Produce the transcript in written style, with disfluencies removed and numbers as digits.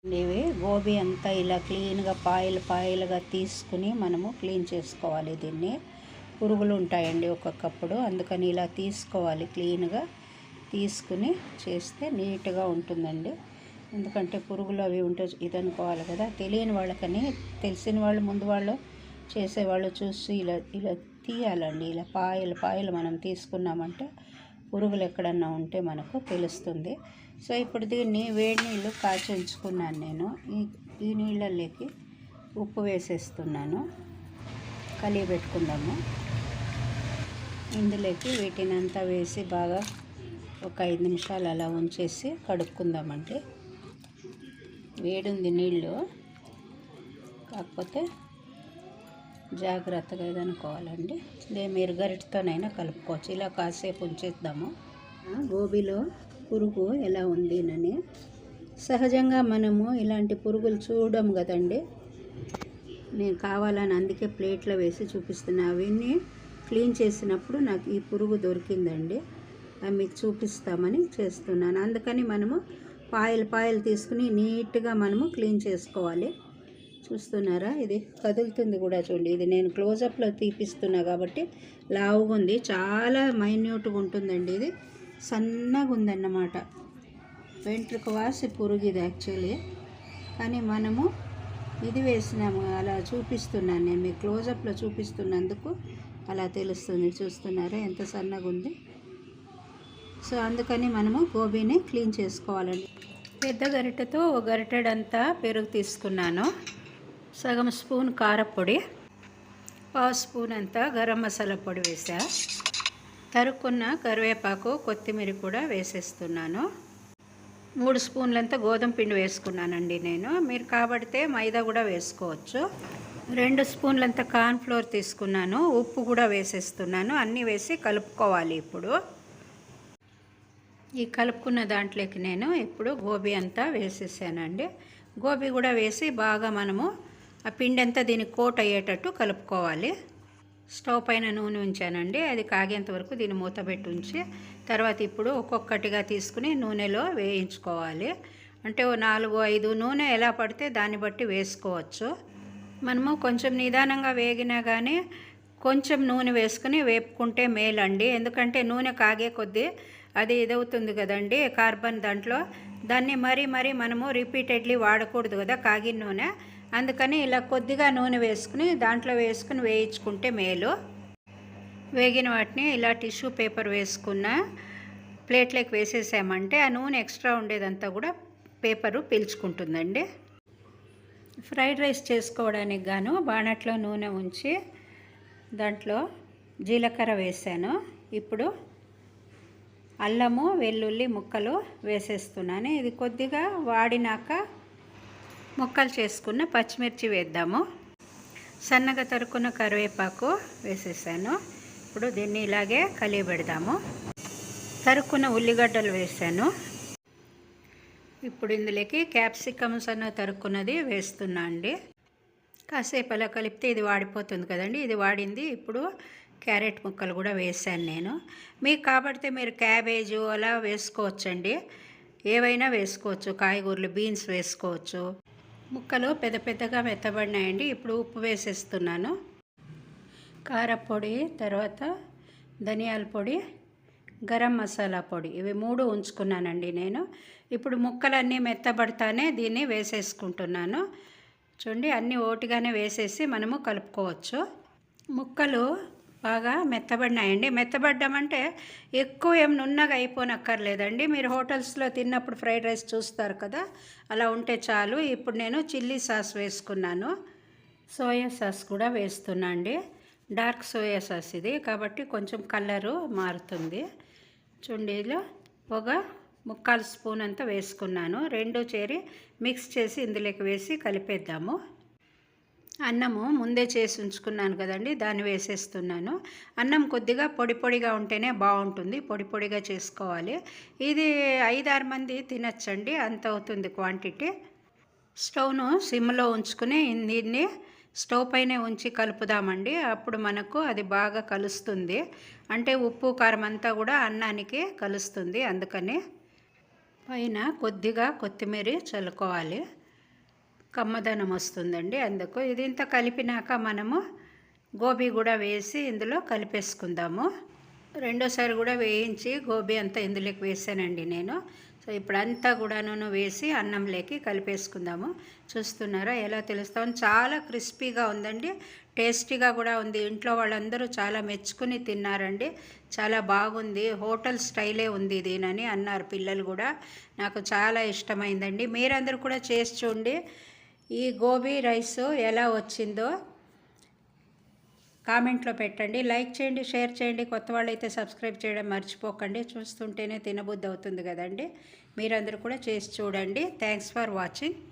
ఇవి గోబీ అంతా ఇలా క్లీన్గా పాయలుగా తీసుకుని మనము క్లీన్ చేసుకోవాలి. దీన్ని పురుగులు ఉంటాయండి ఒక్కొక్కప్పుడు, అందుకని ఇలా తీసుకోవాలి. క్లీన్గా తీసుకుని చేస్తే నీట్గా ఉంటుందండి. ఎందుకంటే పురుగులు అవి ఉంటే ఇదనుకోవాలి కదా, తెలియని వాళ్ళకని. తెలిసిన వాళ్ళు ముందు వాళ్ళు చేసేవాళ్ళు చూసి ఇలా ఇలా తీయాలండి. ఇలా పాయలు మనం తీసుకున్నామంటే పురుగులు ఎక్కడన్నా ఉంటే మనకు తెలుస్తుంది. సో ఇప్పుడు దీన్ని వేడి నీళ్ళు కాచి ఉంచుకున్నాను నేను. ఈ నీళ్ళల్లోకి ఉప్పు వేసేస్తున్నాను. కలిగి పెట్టుకుందాము. ఇందులోకి వీటిని అంతా వేసి బాగా ఒక 5 నిమిషాలు అలా ఉంచేసి కడుక్కుందామండి. వేడుంది నీళ్ళు, కాకపోతే జాగ్రత్తగా ఏదనుకోవాలండి. మీరు గరిటతోనైనా కలుపుకోవచ్చు. ఇలా కాసేపు ఉంచేద్దాము. గోబీలో పురుగు ఎలా ఉందినని సహజంగా మనము ఇలాంటి పురుగులు చూడము కదండి. నేను కావాలని అందుకే ప్లేట్లో వేసి చూపిస్తున్నా. అవన్నీ క్లీన్ చేసినప్పుడు నాకు ఈ పురుగు దొరికిందండి. అవి మీకు చూపిస్తామని చేస్తున్నాను. అందుకని మనము పాయలు తీసుకుని నీట్గా మనము క్లీన్ చేసుకోవాలి. చూస్తున్నారా, ఇది కదులుతుంది కూడా చూడండి. ఇది నేను క్లోజప్లో తీపిస్తున్నా కాబట్టి లావుగా ఉంది. చాలా మైన్యూట్గా ఉంటుందండి. ఇది సన్నగా ఉందన్నమాట. వెంట్రుక వాసి పురుగు ఇది యాక్చువల్లీ. కానీ మనము ఇది వేసినాము. అలా చూపిస్తున్నాను నేను మీకు క్లోజప్లో చూపిస్తున్నందుకు అలా తెలుస్తుంది. చూస్తున్నారా ఎంత సన్నగా ఉంది. సో అందుకని మనము గోబీని క్లీన్ చేసుకోవాలండి. పెద్ద గరిటెతో ఒక గరిటెడంతా పెరుగు తీసుకున్నాను. సగం స్పూన్ కారపొడి, 1/2 స్పూన్ అంతా గరం మసాలా పొడి వేసా. తరుక్కున్న కరివేపాకు, కొత్తిమీర కూడా వేసేస్తున్నాను. 3 స్పూన్లంతా గోధుమ పిండి వేసుకున్నానండి నేను. మీరు కాబడితే మైదా కూడా వేసుకోవచ్చు. 2 స్పూన్లంతా కార్న్ఫ్లోర్ తీసుకున్నాను. ఉప్పు కూడా వేసేస్తున్నాను. అన్నీ వేసి కలుపుకోవాలి. ఇప్పుడు ఈ కలుపుకున్న దాంట్లోకి నేను ఇప్పుడు గోబీ అంతా వేసేసానండి. గోబీ కూడా వేసి బాగా మనము ఆ పిండి అంతా దీనికి కోట్ అయ్యేటట్టు కలుపుకోవాలి. స్టవ్ పైన నూనె ఉంచానండి. అది కాగేంత వరకు దీన్ని మూత పెట్టి ఉంచి తర్వాత ఇప్పుడు ఒక్కొక్కటిగా తీసుకుని నూనెలో వేయించుకోవాలి. అంటే 4-5 నూనె ఎలా పడితే దాన్ని బట్టి వేసుకోవచ్చు. మనము కొంచెం నిదానంగా వేగినా కానీ కొంచెం నూనె వేసుకుని వేపుకుంటే మేలండి. ఎందుకంటే నూనె కాగే కొద్దీ అది ఇదవుతుంది కదండి, కార్బన్ దాంట్లో. దాన్ని మరీ మనము రిపీటెడ్లీ వాడకూడదు కదా కాగిన నూనె. అందుకని ఇలా కొద్దిగా నూనె వేసుకుని దాంట్లో వేసుకుని వేయించుకుంటే మేలు. వేగిన వాటిని ఇలా టిష్యూ పేపర్ వేసుకున్న ప్లేట్లోకి వేసేసామంటే ఆ నూనె ఎక్స్ట్రా ఉండేదంతా కూడా పేపరు పీల్చుకుంటుందండి. ఫ్రైడ్ రైస్ చేసుకోవడానికి గాను బాణట్లో నూనె ఉంచి దాంట్లో జీలకర్ర వేసాను. ఇప్పుడు అల్లము వెల్లుల్లి ముక్కలు వేసేస్తున్నాను. ఇది కొద్దిగా వాడినాక ముక్కలు చేసుకున్న పచ్చిమిర్చి వేద్దాము. సన్నగా తరుక్కున్న కరివేపాకు వేసేసాను. ఇప్పుడు దీన్ని ఇలాగే కలిగి పెడదాము. తరుక్కున్న ఉల్లిగడ్డలు వేసాను. ఇప్పుడు ఇందులోకి క్యాప్సికమ్ సన్న తరుక్కున్నది వేస్తున్నా అండి. కాసేపు అలా కలిపితే ఇది వాడిపోతుంది కదండి. ఇది వాడింది. ఇప్పుడు క్యారెట్ ముక్కలు కూడా వేసాను నేను. మీకు కాబడితే మీరు క్యాబేజు అలా వేసుకోవచ్చండి. ఏవైనా వేసుకోవచ్చు. కాయగూరలు, బీన్స్ వేసుకోవచ్చు. ముక్కలు పెద్దగా మెత్తబడినాయండి. ఇప్పుడు ఉప్పు వేసేస్తున్నాను. కారపొడి, తర్వాత ధనియాల పొడి, గరం మసాలా పొడి, ఇవి 3 ఉంచుకున్నానండి నేను. ఇప్పుడు ముక్కలన్నీ మెత్తబడతానే దీన్ని వేసేసుకుంటున్నాను. చూడండి, అన్నీ ఓటిగానే వేసేసి మనము కలుపుకోవచ్చు. ముక్కలు బాగా మెత్తబడినాయండి. మెత్తబడ్డామంటే ఎక్కువ ఏం నున్నగా అయిపోనక్కర్లేదండి. మీరు హోటల్స్లో తిన్నప్పుడు ఫ్రైడ్ రైస్ చూస్తారు కదా, అలా ఉంటే చాలు. ఇప్పుడు నేను చిల్లీ సాస్ వేసుకున్నాను. సోయా సాస్ కూడా వేస్తున్నా అండి. డార్క్ సోయా సాస్ ఇది, కాబట్టి కొంచెం కలరు మారుతుంది. చుండీలో ఒక 3/4 స్పూన్ అంతా వేసుకున్నాను. 2 చేరి మిక్స్ చేసి ఇందులోకి వేసి కలిపేద్దాము. అన్నము ముందే చేసి ఉంచుకున్నాను కదండి, దాన్ని వేసేస్తున్నాను. అన్నం కొద్దిగా పొడిగా ఉంటేనే బాగుంటుంది. పొడిగా చేసుకోవాలి. ఇది 5-6 మంది తినచ్చండి, అంత అవుతుంది క్వాంటిటీ. స్టవ్ను సిమ్లో ఉంచుకుని దీన్ని స్టవ్ పైనే ఉంచి కలుపుదామండి. అప్పుడు మనకు అది బాగా కలుస్తుంది. అంటే ఉప్పు కారం అంతా కూడా అన్నానికి కలుస్తుంది. అందుకని పైన కొద్దిగా కొత్తిమీర చల్లుకోవాలి. కమ్మదనం వస్తుందండి. అందుకు ఇది ఇంత కలిపినాక మనము గోబీ కూడా వేసి ఇందులో కలిపేసుకుందాము. రెండోసారి కూడా వేయించి గోబీ అంతా ఇందులోకి వేసానండి నేను. సో ఇప్పుడు అంతా కూడాను వేసి అన్నంలోకి కలిపేసుకుందాము. చూస్తున్నారా ఎలా తెలుస్తామని? చాలా క్రిస్పీగా ఉందండి, టేస్టీగా కూడా ఉంది. ఇంట్లో వాళ్ళందరూ చాలా మెచ్చుకుని తిన్నారండి. చాలా బాగుంది, హోటల్ స్టైలే ఉంది ఇదేనని అన్నారు పిల్లలు కూడా. నాకు చాలా ఇష్టమైందండి. మీరందరూ కూడా చేసి చూడండి. ఈ గోబీ రైస్ ఎలా వచ్చిందో కామెంట్లో పెట్టండి. లైక్ చేయండి, షేర్ చేయండి. కొత్త వాళ్ళైతే సబ్స్క్రైబ్ చేయడం మర్చిపోకండి. చూస్తుంటేనే తినబుద్ధి అవుతుంది కదండి. మీరందరూ కూడా చేసి చూడండి. Thanks for watching.